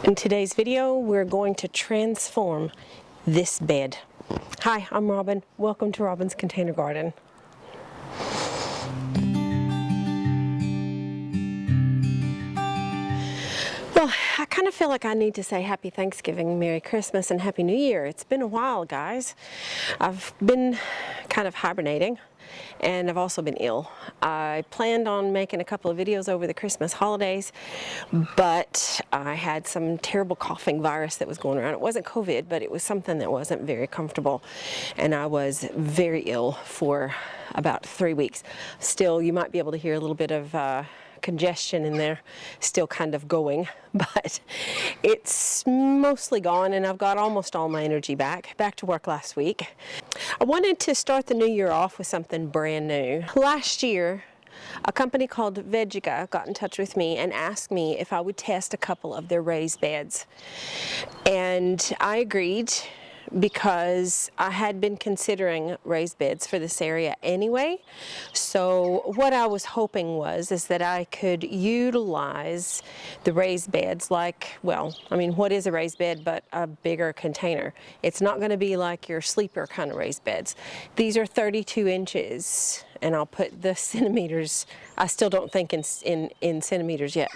In today's video, we're going to transform this bed. Hi, I'm Robin. Welcome to Robin's Container Garden. Well, I kind of feel like I need to say Happy Thanksgiving, Merry Christmas, and Happy New Year. It's been a while, guys. I've been kind of hibernating, and I've also been ill. I planned on making a couple of videos over the Christmas holidays, but I had some terrible coughing virus that was going around. It wasn't COVID, but it was something that wasn't very comfortable, and I was very ill for about 3 weeks. Still, you might be able to hear a little bit of congestion in there, still kind of going, but it's mostly gone, and I've got almost all my energy back to work last week. I wanted to start the new year off with something brand new. Last year, a company called Vegega got in touch with me and asked me if I would test a couple of their raised beds, and I agreed because I had been considering raised beds for this area anyway. So what I was hoping is that I could utilize the raised beds like, well, I mean, what is a raised bed but a bigger container? It's not going to be like your sleeper kind of raised beds. These are 32 inches, and I'll put the centimeters, I still don't think in centimeters yet.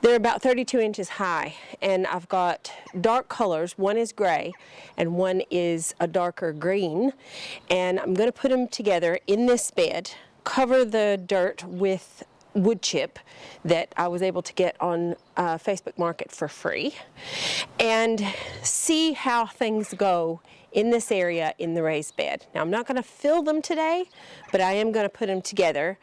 They're about 32 inches high, and I've got dark colors. One is gray and one is a darker green, and I'm going to put them together in this bed, cover the dirt with wood chip that I was able to get on Facebook Market for free, and see how things go in this area in the raised bed. Now, I'm not going to fill them today, but I am going to put them together,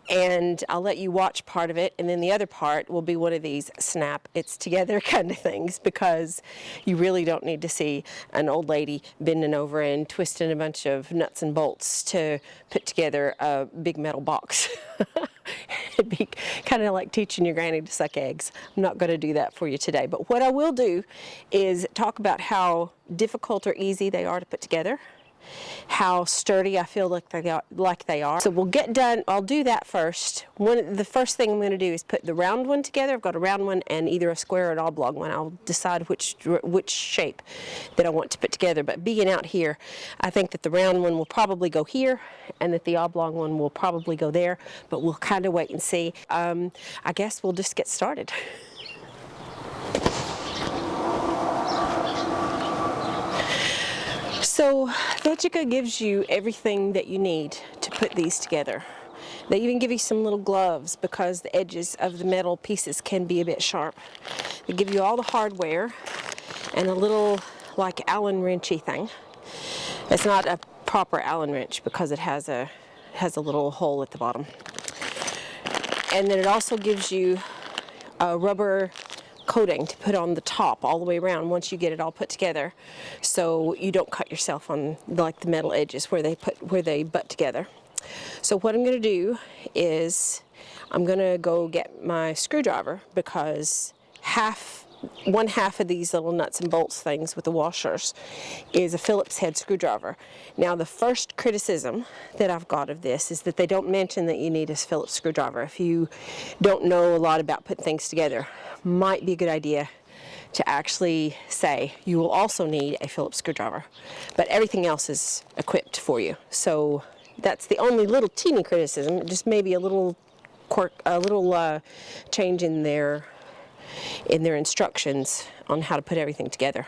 and I'll let you watch part of it, and then the other part will be one of these snap it's together kind of things, because you really don't need to see an old lady bending over and twisting a bunch of nuts and bolts to put together a big metal box. It'd be kind of like teaching your granny to suck eggs. I'm not going to do that for you today, but what I will do is talk about how difficult or easy they are to put together, how sturdy I feel like they are. So we'll get done. I'll do that first. The first thing I'm going to do is put the round one together. I've got a round one and either a square or an oblong one. I'll decide which shape that I want to put together. But being out here, I think that the round one will probably go here and that the oblong one will probably go there, but we'll kind of wait and see. I guess we'll just get started. So Vegega gives you everything that you need to put these together. They even give you some little gloves because the edges of the metal pieces can be a bit sharp. They give you all the hardware and a little like Allen wrenchy thing. It's not a proper Allen wrench because it has a little hole at the bottom. And then it also gives you a rubber coating to put on the top all the way around once you get it all put together, so you don't cut yourself on like the metal edges where they butt together. So what I'm going to do is I'm going to go get my screwdriver, because one half of these little nuts and bolts things with the washers is a Phillips head screwdriver. Now, the first criticism that I've got of this is that they don't mention that you need a Phillips screwdriver. If you don't know a lot about putting things together, might be a good idea to actually say you will also need a Phillips screwdriver, but everything else is equipped for you. So that's the only little teeny criticism, just maybe a little quirk, a little change in their instructions on how to put everything together.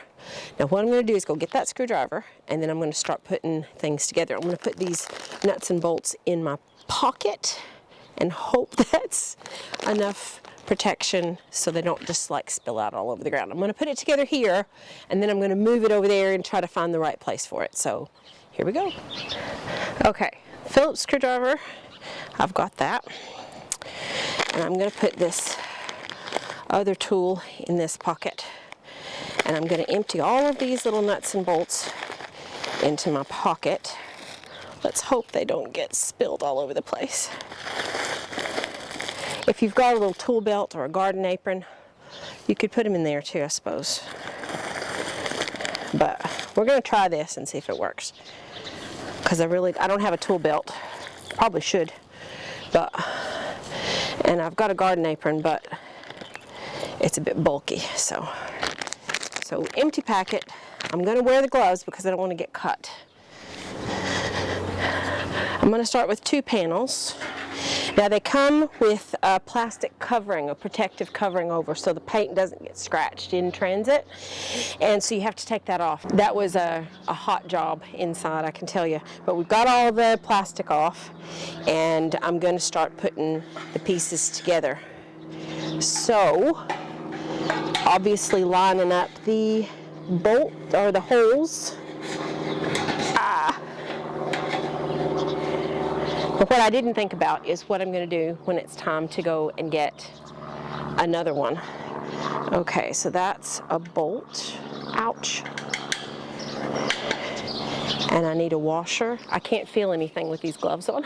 Now what I'm going to do is go get that screwdriver, and then I'm going to start putting things together. I'm going to put these nuts and bolts in my pocket and hope that's enough protection so they don't just like spill out all over the ground. I'm going to put it together here, and then I'm going to move it over there and try to find the right place for it. So here we go. Okay, Phillips screwdriver, I've got that, and I'm going to put this other tool in this pocket, and I'm going to empty all of these little nuts and bolts into my pocket. Let's hope they don't get spilled all over the place. If you've got a little tool belt or a garden apron, you could put them in there too, I suppose. But we're going to try this and see if it works, because I don't have a tool belt. Probably should, and I've got a garden apron, but it's a bit bulky, so so empty packet. I'm going to wear the gloves because I don't want to get cut. I'm going to start with 2 panels. Now they come with a plastic covering, a protective covering over, so the paint doesn't get scratched in transit, and so you have to take that off. That was a hot job inside, I can tell you, but we've got all the plastic off, and I'm going to start putting the pieces together. So obviously lining up the bolt or the holes. But what I didn't think about is what I'm going to do when it's time to go and get another one. Okay, so that's a bolt. Ouch. And I need a washer. I can't feel anything with these gloves on.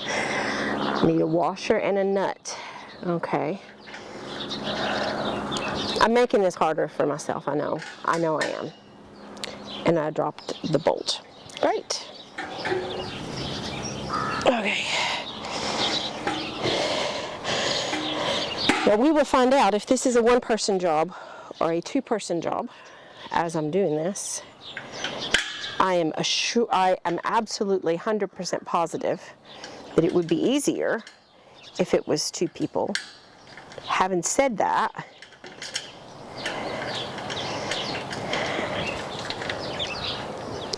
I need a washer and a nut. Okay. I'm making this harder for myself, I know. I know I am. And I dropped the bolt. Great. Okay. Well, we will find out if this is a 1-person job or a 2-person job as I'm doing this. I am absolutely 100% positive that it would be easier if it was 2 people. Having said that,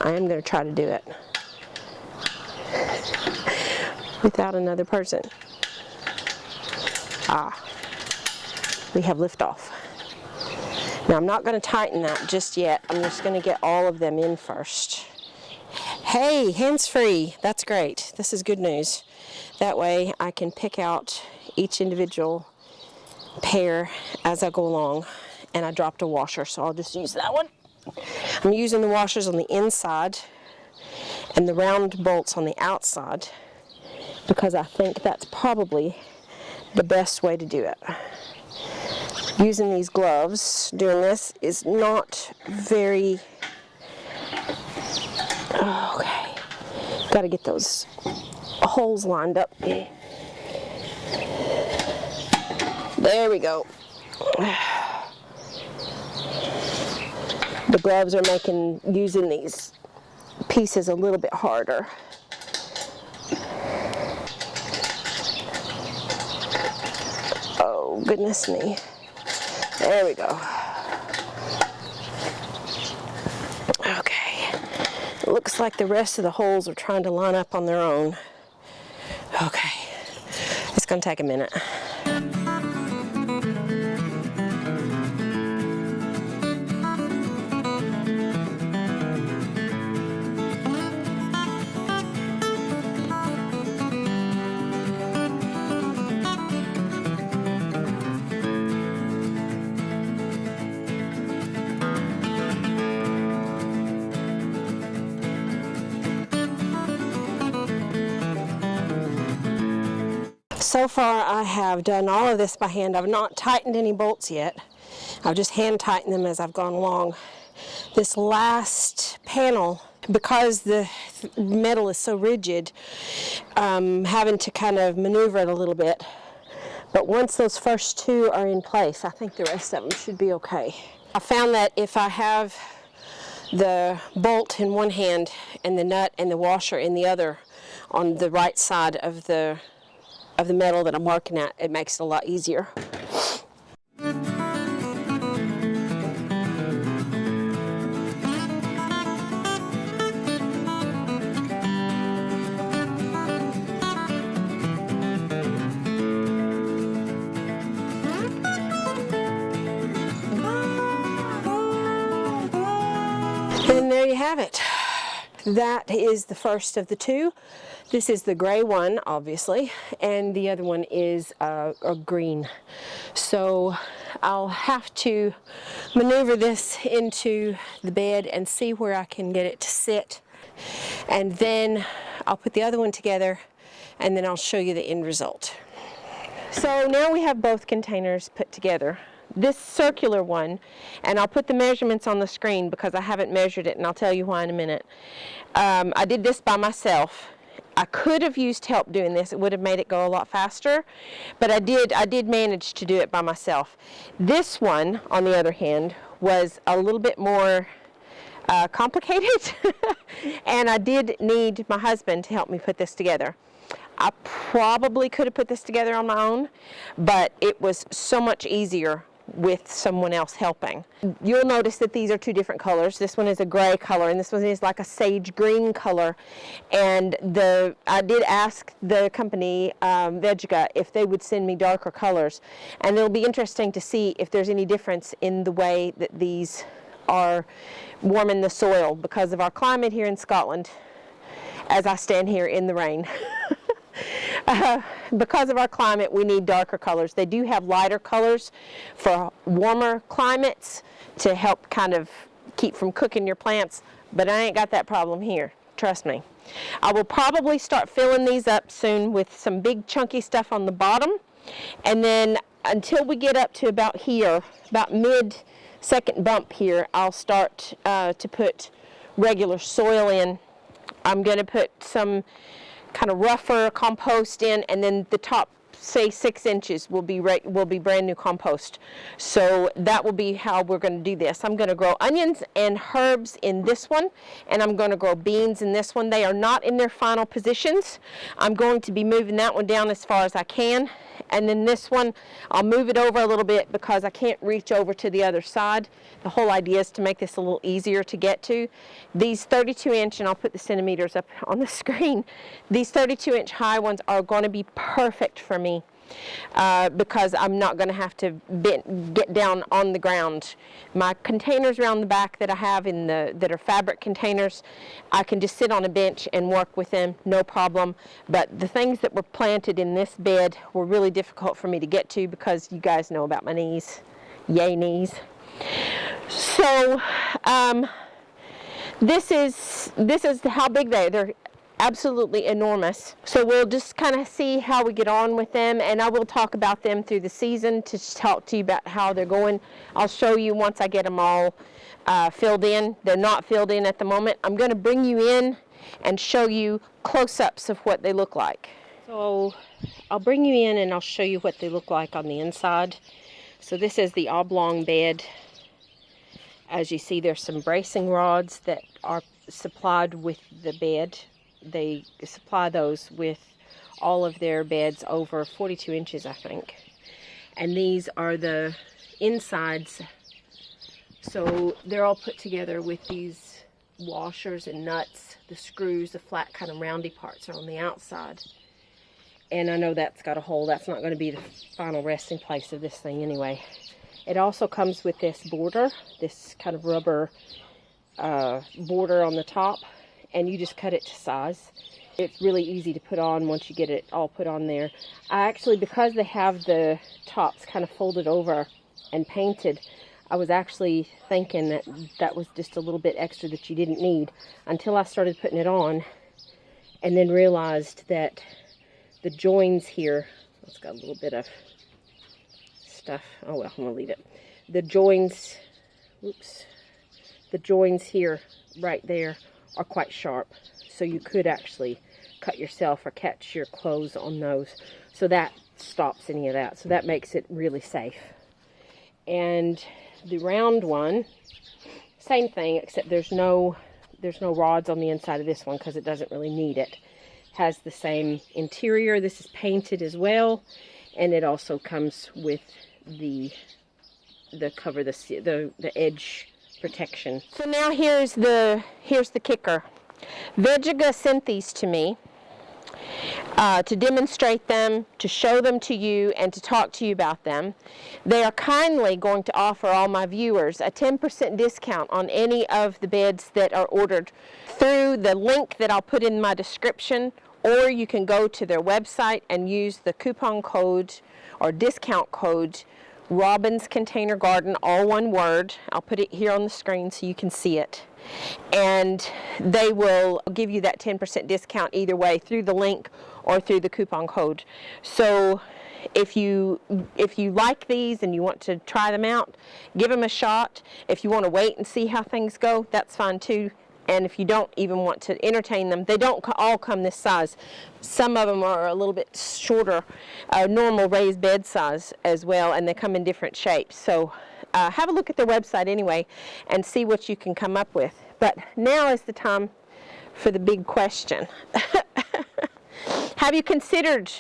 I am going to try to do it without another person. We have liftoff. Now I'm not going to tighten that just yet. I'm just going to get all of them in first. Hey, hands-free. That's great. This is good news. That way I can pick out each individual pair as I go along. And I dropped a washer, so I'll just use that one. I'm using the washers on the inside and the round bolts on the outside, because I think that's probably the best way to do it. Using these gloves, doing this is not very... Okay. Got to get those holes lined up. There we go. The gloves are making using these pieces a little bit harder. Oh, goodness me. There we go. Okay. It looks like the rest of the holes are trying to line up on their own. Okay. It's going to take a minute. So far I have done all of this by hand. I've not tightened any bolts yet. I've just hand tightened them as I've gone along. This last panel, because the metal is so rigid, having to kind of maneuver it a little bit. But once those first 2 are in place, I think the rest of them should be okay. I found that if I have the bolt in one hand and the nut and the washer in the other on the right side of the metal that I'm working at, it makes it a lot easier. And there you have it. That is the first of the 2. This is the gray one, obviously, and the other one is a green. So I'll have to maneuver this into the bed and see where I can get it to sit. And then I'll put the other one together, and then I'll show you the end result. So now we have both containers put together. This circular one, and I'll put the measurements on the screen because I haven't measured it, and I'll tell you why in a minute. I did this by myself. I could have used help doing this. It would have made it go a lot faster, but I did manage to do it by myself. This one, on the other hand, was a little bit more complicated and I did need my husband to help me put this together. I probably could have put this together on my own, but it was so much easier with someone else helping. You'll notice that these are two different colors. This one is a gray color and this one is like a sage green color. And I did ask the company, Vegega, if they would send me darker colors. And it'll be interesting to see if there's any difference in the way that these are warming the soil because of our climate here in Scotland as I stand here in the rain. Because of our climate, we need darker colors. They do have lighter colors for warmer climates to help kind of keep from cooking your plants, but I ain't got that problem here, trust me. I will probably start filling these up soon with some big chunky stuff on the bottom, and then until we get up to about here, about mid-second bump here, I'll start to put regular soil in. I'm going to put some kind of rougher compost in, and then the top, say 6 inches, will be brand new compost. So that will be how we're going to do this. I'm going to grow onions and herbs in this one, and I'm going to grow beans in this one. They are not in their final positions. I'm going to be moving that one down as far as I can, and then this one I'll move it over a little bit because I can't reach over to the other side. The whole idea is to make this a little easier to get to. These 32-inch, and I'll put the centimeters up on the screen, these 32-inch high ones are going to be perfect for me because I'm not going to have to get down on the ground. My containers around the back that I have that are fabric containers, I can just sit on a bench and work with them, no problem. But the things that were planted in this bed were really difficult for me to get to because you guys know about my knees. Yay knees. So this is how big they're absolutely enormous. So we'll just kind of see how we get on with them, and I will talk about them through the season to talk to you about how they're going. I'll show you once I get them all filled in. They're not filled in at the moment. I'm going to bring you in and show you close-ups of what they look like. So I'll bring you in and I'll show you what they look like on the inside. So this is the oblong bed. As you see, there's some bracing rods that are supplied with the bed. They supply those with all of their beds over 42 inches, I think. And these are the insides. So they're all put together with these washers and nuts. The screws, the flat kind of roundy parts are on the outside. And I know that's got a hole. That's not going to be the final resting place of this thing anyway. It also comes with this border, this kind of rubber border on the top, and you just cut it to size. It's really easy to put on once you get it all put on there. I actually, because they have the tops kind of folded over and painted, I was actually thinking that that was just a little bit extra that you didn't need until I started putting it on, and then realized that the joins here, it's got a little bit of stuff. Oh well, I'm gonna leave it. The joins, oops, the joins here, right there, are quite sharp. So you could actually cut yourself or catch your clothes on those. So that stops any of that. So that makes it really safe. And the round one, same thing, except there's no rods on the inside of this one because it doesn't really need it. Has the same interior. This is painted as well, and it also comes with the cover, the edge protection. So now here's the kicker. Vegega sent these to me to demonstrate them, to show them to you, and to talk to you about them. They are kindly going to offer all my viewers a 10% discount on any of the beds that are ordered through the link that I'll put in my description, or you can go to their website and use the coupon code or discount code Robin's Container Garden, all one word. I'll put it here on the screen so you can see it. And they will give you that 10% discount either way, through the link or through the coupon code. So if you like these and you want to try them out, give them a shot. If you want to wait and see how things go, that's fine too. And if you don't even want to entertain them, they don't all come this size. Some of them are a little bit shorter, normal raised bed size as well, and they come in different shapes. So have a look at their website anyway and see what you can come up with. But now is the time for the big question. Have you considered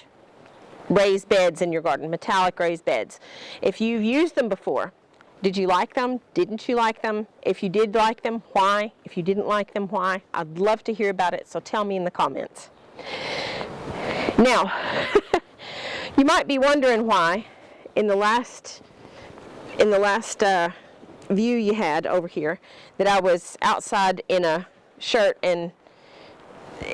raised beds in your garden, metallic raised beds? If you've used them before, did you like them? Didn't you like them? If you did like them, why? If you didn't like them, why? I'd love to hear about it, so tell me in the comments. Now, you might be wondering why in the last view you had over here that I was outside in a shirt and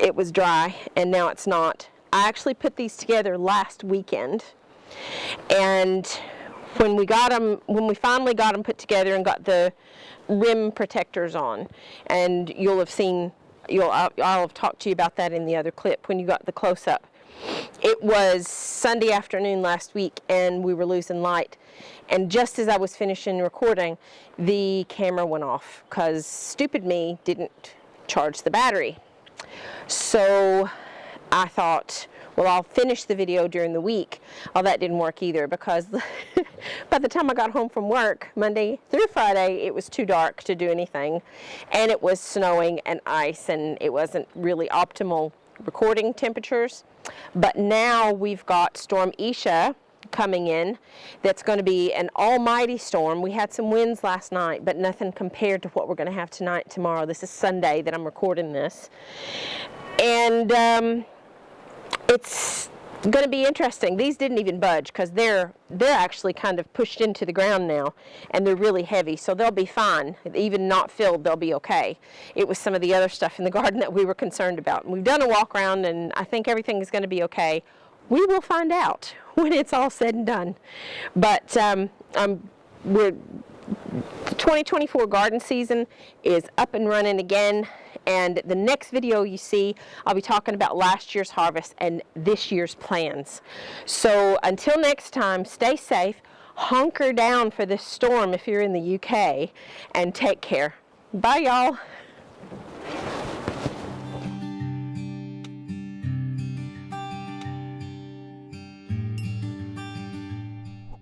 it was dry, and now it's not. I actually put these together last weekend, and when we finally got them put together and got the rim protectors on, and you'll have seen, I'll have talked to you about that in the other clip when you got the close-up. It was Sunday afternoon last week, and we were losing light, and just as I was finishing recording, the camera went off because stupid me didn't charge the battery. So I thought, well, I'll finish the video during the week. Well, that didn't work either, because by the time I got home from work, Monday through Friday, it was too dark to do anything, and it was snowing and ice, and it wasn't really optimal recording temperatures. But now we've got Storm Isha coming in. That's going to be an almighty storm. We had some winds last night, but nothing compared to what we're going to have tonight, tomorrow. This is Sunday that I'm recording this. And it's going to be interesting. These didn't even budge because they're actually kind of pushed into the ground now, and they're really heavy, so they'll be fine. Even not filled, they'll be okay. It was some of the other stuff in the garden that we were concerned about. And we've done a walk around, and I think everything is going to be okay. We will find out when it's all said and done. But the 2024 garden season is up and running again. And the next video you see, I'll be talking about last year's harvest and this year's plans. So until next time, stay safe, hunker down for this storm if you're in the UK, and take care. Bye, y'all.